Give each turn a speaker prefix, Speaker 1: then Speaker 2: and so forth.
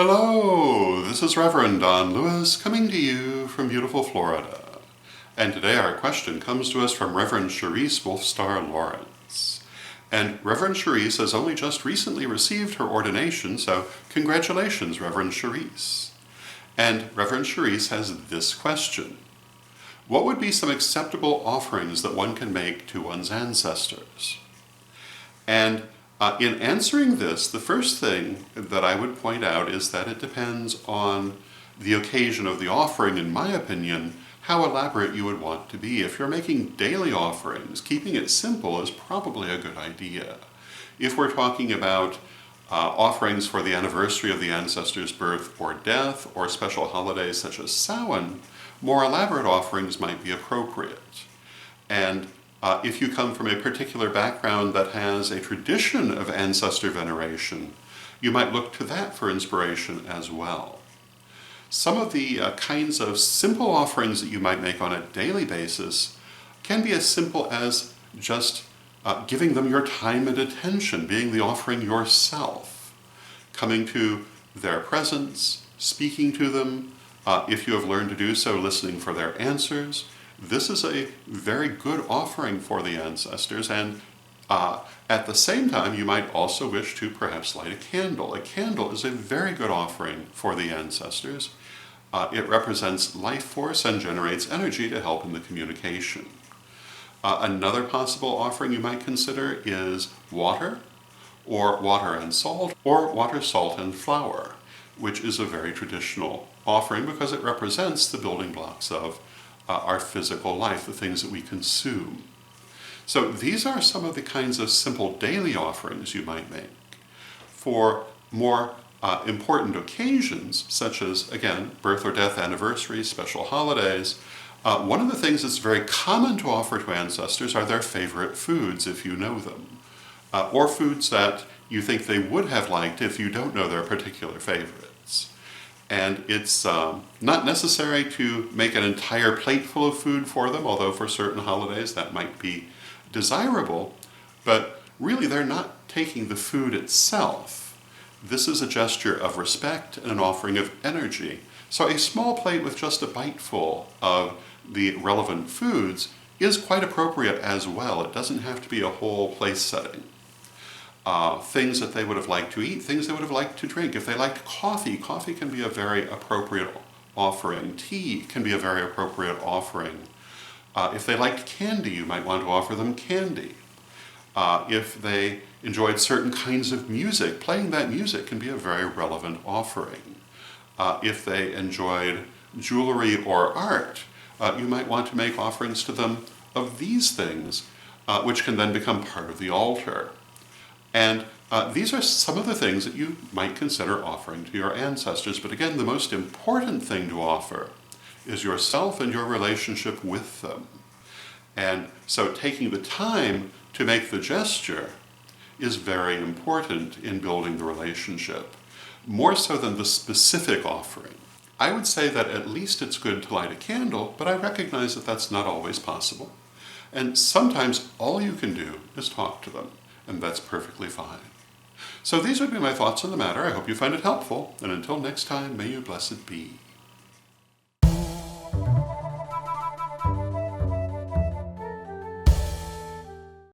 Speaker 1: Hello, this is Reverend Don Lewis coming to you from beautiful Florida. And today our question comes to us from Reverend Cherise Wolfstar Lorenz. And Reverend Cherise has only just recently received her ordination, so congratulations, Reverend Cherise. And Reverend Cherise has this question. What would be some acceptable offerings that one can make to one's ancestors? And in answering this, the first thing that I would point out is that it depends on the occasion of the offering, in my opinion, how elaborate you would want to be. If you're making daily offerings, keeping it simple is probably a good idea. If we're talking about offerings for the anniversary of the ancestor's birth or death, or special holidays such as Samhain, more elaborate offerings might be appropriate. And if you come from a particular background that has a tradition of ancestor veneration, you might look to that for inspiration as well. Some of the kinds of simple offerings that you might make on a daily basis can be as simple as just giving them your time and attention, being the offering yourself, coming to their presence, speaking to them, if you have learned to do so, listening for their answers. This is a very good offering for the ancestors, and at the same time you might also wish to perhaps light a candle. A candle is a very good offering for the ancestors. It represents life force and generates energy to help in the communication. Another possible offering you might consider is water, or water and salt, or water, salt, and flour, which is a very traditional offering because it represents the building blocks of our physical life, the things that we consume. So these are some of the kinds of simple daily offerings you might make. For more important occasions, such as, again, birth or death anniversaries, special holidays, one of the things that's very common to offer to ancestors are their favorite foods, if you know them, or foods that you think they would have liked if you don't know their particular favorites. And it's not necessary to make an entire plate full of food for them, although for certain holidays that might be desirable, but really they're not taking the food itself. This is a gesture of respect and an offering of energy. So a small plate with just a bite full of the relevant foods is quite appropriate as well. It doesn't have to be a whole place setting. Things that they would have liked to eat, things they would have liked to drink. If they liked coffee, coffee can be a very appropriate offering. Tea can be a very appropriate offering. If they liked candy, you might want to offer them candy. If they enjoyed certain kinds of music, playing that music can be a very relevant offering. If they enjoyed jewelry or art, you might want to make offerings to them of these things, which can then become part of the altar. And these are some of the things that you might consider offering to your ancestors. But again, the most important thing to offer is yourself and your relationship with them. And so taking the time to make the gesture is very important in building the relationship, more so than the specific offering. I would say that at least it's good to light a candle, but I recognize that that's not always possible. And sometimes all you can do is talk to them. And that's perfectly fine. So these would be my thoughts on the matter. I hope you find it helpful, and until next time, may you blessed be.